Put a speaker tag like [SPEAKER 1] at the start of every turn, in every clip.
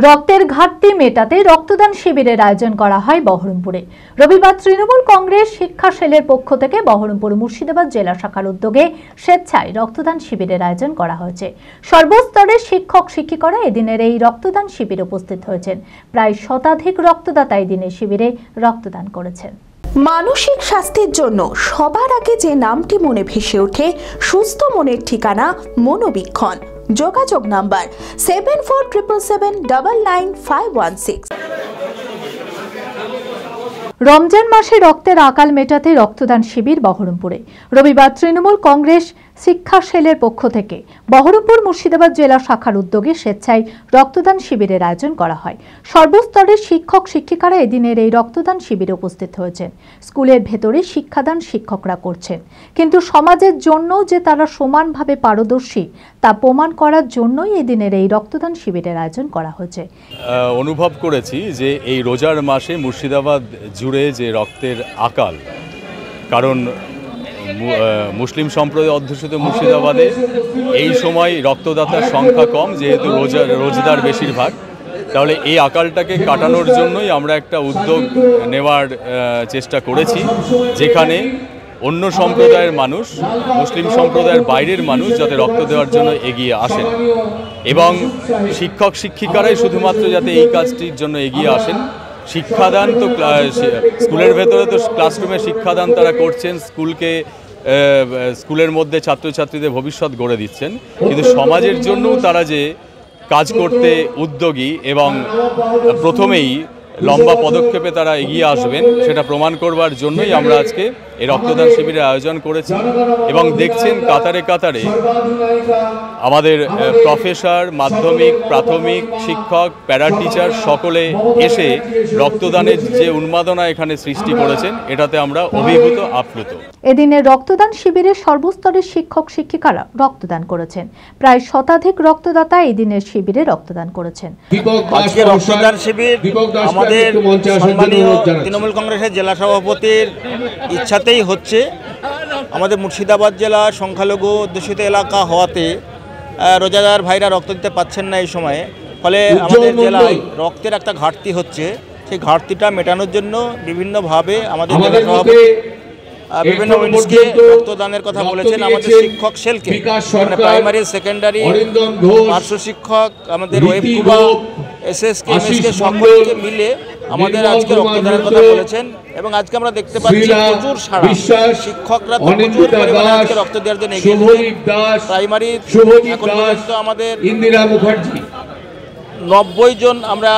[SPEAKER 1] রক্তের ঘাটতি মেটাতে রক্তদান শিবিরের আয়োজন করা হয় বহরমপুরে। রবিবার তৃণমূল কংগ্রেস শিক্ষা সেলের পক্ষ থেকে বহরমপুর মুর্শিদাবাদ জেলা শাখার উদ্যোগে স্বেচ্ছায় রক্তদান শিবিরের আয়োজন করা হয়েছে। সর্বস্তরের শিক্ষক শিক্ষিকারা এদিনের এই রক্তদান শিবিরে উপস্থিত হয়েছেন। প্রায় শতাধিক রক্তদাতা এই দিনের শিবিরে রক্তদান করেছেন।
[SPEAKER 2] মানসিক স্বাস্থ্যের জন্য সবার আগে যে নামটি মনে ভেসে ওঠে, সুস্থ মনের ঠিকানা মনোবীক্ষণ। যোগাযোগ নাম্বার 7477799516।
[SPEAKER 1] রমজান মাসে রক্তের আকাল মেটাতে রক্তদান শিবির বহরমপুরে। রবিবার তৃণমূল কংগ্রেস শিক্ষা সেলের পক্ষ থেকে বহরমপুর মুর্শিদাবাদ জেলা শাখার উদ্যোগে স্বেচ্ছায় রক্তদান শিবিরের আয়োজন করা হয়। সর্বস্তরের শিক্ষক শিক্ষিকারা এদিনের এই রক্তদান শিবিরে উপস্থিত হয়েছেন। স্কুলের ভেতরে শিক্ষাদান শিক্ষকরা করছেন, কিন্তু সমাজের জন্য যে তারা সমানভাবে পারদর্শী তা প্রমাণ করার জন্যই এদিনের এই রক্তদান শিবিরের আয়োজন করা হয়েছে।
[SPEAKER 3] অনুভব করেছি যে এই রোজার মাসে মুর্শিদাবাদ জুড়ে যে রক্তের আকাল, কারণ মুসলিম সম্প্রদায় অধ্যুষিত মুর্শিদাবাদে এই সময় রক্তদাতার সংখ্যা কম, যেহেতু রোজদার বেশিরভাগ। তাহলে এই আকালটাকে কাটানোর জন্যই আমরা একটা উদ্যোগ নেওয়ার চেষ্টা করেছি, যেখানে অন্য সম্প্রদায়ের মানুষ, মুসলিম সম্প্রদায়ের বাইরের মানুষ যাতে রক্ত দেওয়ার জন্য এগিয়ে আসেন, এবং শিক্ষক শিক্ষিকারাই শুধুমাত্র যাতে এই কাজটির জন্য এগিয়ে আসেন। শিক্ষাদান তো স্কুলের ভেতরে তো ক্লাসরুমে শিক্ষাদান তারা করছেন, স্কুলের মধ্যে ছাত্রছাত্রীদের ভবিষ্যৎ গড়ে দিচ্ছেন, কিন্তু সমাজের জন্যও তারা যে কাজ করতে উদ্যোগী এবং প্রথমেই লম্বা পদক্ষেপে তারা এগিয়ে আসবেন, সেটা প্রমাণ করবার জন্যই আমরা আজকে এই রক্তদান শিবিরের আয়োজন করেছি। এবং দেখছেন কাতারে কাতারে আমাদের প্রফেসর, মাধ্যমিক, প্রাথমিক শিক্ষক, প্যারা টিচার সকলে এসে রক্তদানের যে উন্মাদনা এখানে সৃষ্টি করেছেন, এটাতে আমরা অভিভূত, আপ্লুত।
[SPEAKER 1] এদিনের রক্তদান শিবিরে সর্বস্তরের শিক্ষক শিক্ষিকারা রক্তদান করেছেন। প্রায় শতাধিক রক্তদাতা এই দিনের শিবিরে রক্তদান করেছেন।
[SPEAKER 4] আজকে রক্তদান শিবির আমাদের সম্মানীয় তৃণমূল কংগ্রেসের জেলা সভাপতির ইচ্ছাতেই হচ্ছে। আমাদের মুর্শিদাবাদ জেলা সংখ্যালঘু অধ্যুষিত এলাকা হওয়াতে রোজাদার ভাইরা রক্ত দিতে পাচ্ছেন না এই সময়ে, ফলে আমাদের জেলায় রক্তের একটা ঘাটতি হচ্ছে। সেই ঘাটতিটা মেটানোর জন্য বিভিন্নভাবে আমাদের জেলা সভাপতি বিভিন্ন মানুষকে রক্তদানের কথা বলেছেন। আমাদের শিক্ষক সেলকে, প্রাইমারি, সেকেন্ডারি, পার্শ্ব শিক্ষক, আমাদের ওয়েবকুবা, এসএসকে, এমএসকে সকলকে মিলে আমাদের আজকে রক্তদানের কথা বলেছেন। এবং আজকে আমরা দেখতে পাচ্ছি প্রচুর সাড়া, শিক্ষকরা প্রচুর পরিমাণে আজকে রক্ত দেওয়ার জন্য এগিয়ে এসেছেন। প্রাইমারি এখন পর্যন্ত আমাদের 90 জন আমরা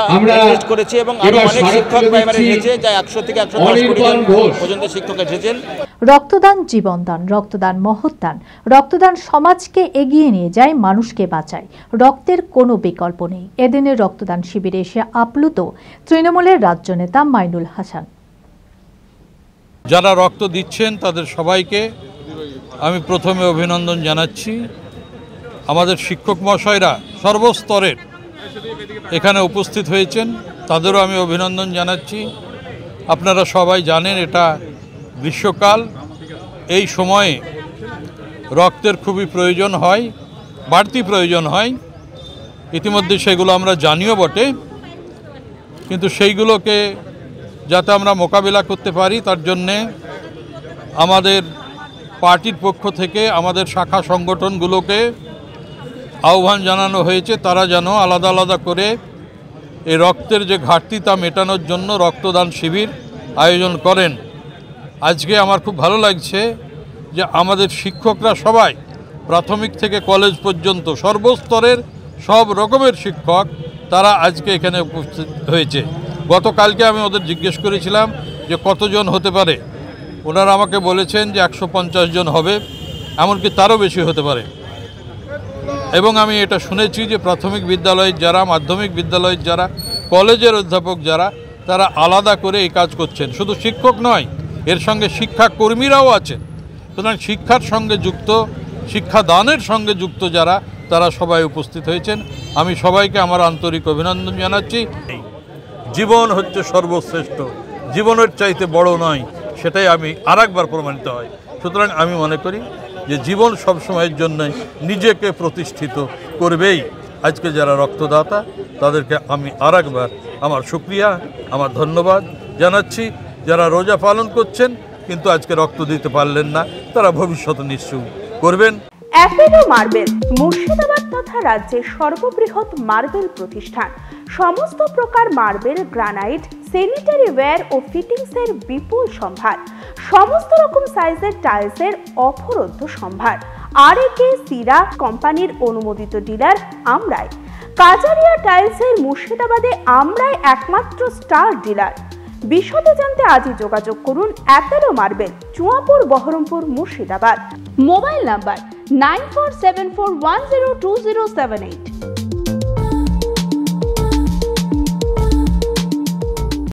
[SPEAKER 4] টেস্ট করেছি, এবং আরো অনেক শিক্ষক প্রাইমারি এসেছে, যা 100 থেকে 110 কোটি জন পর্যন্ত শিক্ষক এসেছেন।
[SPEAKER 1] রক্তদান জীবনদান, রক্তদান মহৎদান। রক্তদান সমাজকে এগিয়ে নিয়ে যায়, মানুষকে বাঁচায়। রক্তের কোনো বিকল্প নেই। এদিনের রক্তদান শিবিরে এসে আপ্লুত তৃণমূলের রাজ্য নেতা মাইনুল হাসান।
[SPEAKER 5] যারা রক্ত দিচ্ছেন তাদের সবাইকে আমি প্রথমে অভিনন্দন জানাচ্ছি। আমাদের শিক্ষক মহাশয়রা সর্বস্তরের এখানে উপস্থিত হয়েছেন, তাদেরও আমি অভিনন্দন জানাচ্ছি। আপনারা সবাই জানেন এটা গ্রীষ্মকাল, এই সময়ে রক্তের খুবই প্রয়োজন হয়, বাড়তি প্রয়োজন হয়। ইতিমধ্যে সেগুলো আমরা জানিও বটে, কিন্তু সেইগুলোকে যাতে আমরা মোকাবিলা করতে পারি তার জন্যে আমাদের পার্টির পক্ষ থেকে আমাদের শাখা সংগঠনগুলোকে আহ্বান জানানো হয়েছে, তারা যেন আলাদা আলাদা করে এই রক্তের যে ঘাটতি তা মেটানোর জন্য রক্তদান শিবির আয়োজন করেন। আজকে আমার খুব ভালো লাগছে যে আমাদের শিক্ষকরা সবাই প্রাথমিক থেকে কলেজ পর্যন্ত সর্বস্তরের সব রকমের শিক্ষক তারা আজকে এখানে উপস্থিত হয়েছে। গতকালকে আমি ওদের জিজ্ঞেস করেছিলাম যে কতজন হতে পারে, ওনারা আমাকে বলেছেন যে 150 জন হবে, এমনকি তারও বেশি হতে পারে। এবং আমি এটা শুনেছি যে প্রাথমিক বিদ্যালয়ের যারা, মাধ্যমিক বিদ্যালয়ের যারা, কলেজের অধ্যাপক যারা, তারা আলাদা করে এই কাজ করছেন। শুধু শিক্ষক নয়, এর সঙ্গে শিক্ষাকর্মীরাও আছেন। সুতরাং শিক্ষার সঙ্গে যুক্ত, শিক্ষাদানের সঙ্গে যুক্ত যারা, তারা সবাই উপস্থিত হয়েছেন। আমি সবাইকে আমার আন্তরিক অভিনন্দন জানাচ্ছি। জীবন হচ্ছে সর্বশ্রেষ্ঠ, জীবনের চাইতে বড় নয়, সেটাই আমি আরেকবার প্রমাণিত হয়। সুতরাং আমি মনে করি যে জীবন সব সময়ের জন্য নিজেকে প্রতিষ্ঠিত করবেই। আজকে যারা রক্তদাতা তাদেরকে আমি আরেকবার আমার শুকরিয়া, আমার ধন্যবাদ জানাচ্ছি। যারা রোজা পালন করছেন কিন্তু আজকে রক্ত দিতে পারলেন না, তারা ভবিষ্যতে নিশ্চয় করবেন।
[SPEAKER 2] অ্যাপেলো মার্বেল মুর্শিদাবাদ তথা রাজ্যের সর্ববৃহৎ মার্বেল প্রতিষ্ঠান। সমস্ত প্রকার মার্বেল, গ্রানাইট, স্যানিটারি ওয়্যার ও ফিটিংসের বিপুল সম্ভার, সমস্ত রকম সাইজের টাইলসের অফুরন্ত সম্ভার। আর.এ.কে সিরা কোম্পানির অনুমোদিত ডিলার আমরাই। কাজারিয়া টাইলসের মুর্শিদাবাদে আমরাই একমাত্র স্টার ডিলার। বিশদে জানতে আজই যোগাযোগ করুন Apollo marble, Chuapur, Baharampur, Murshidabad. Mobile number 9474102078।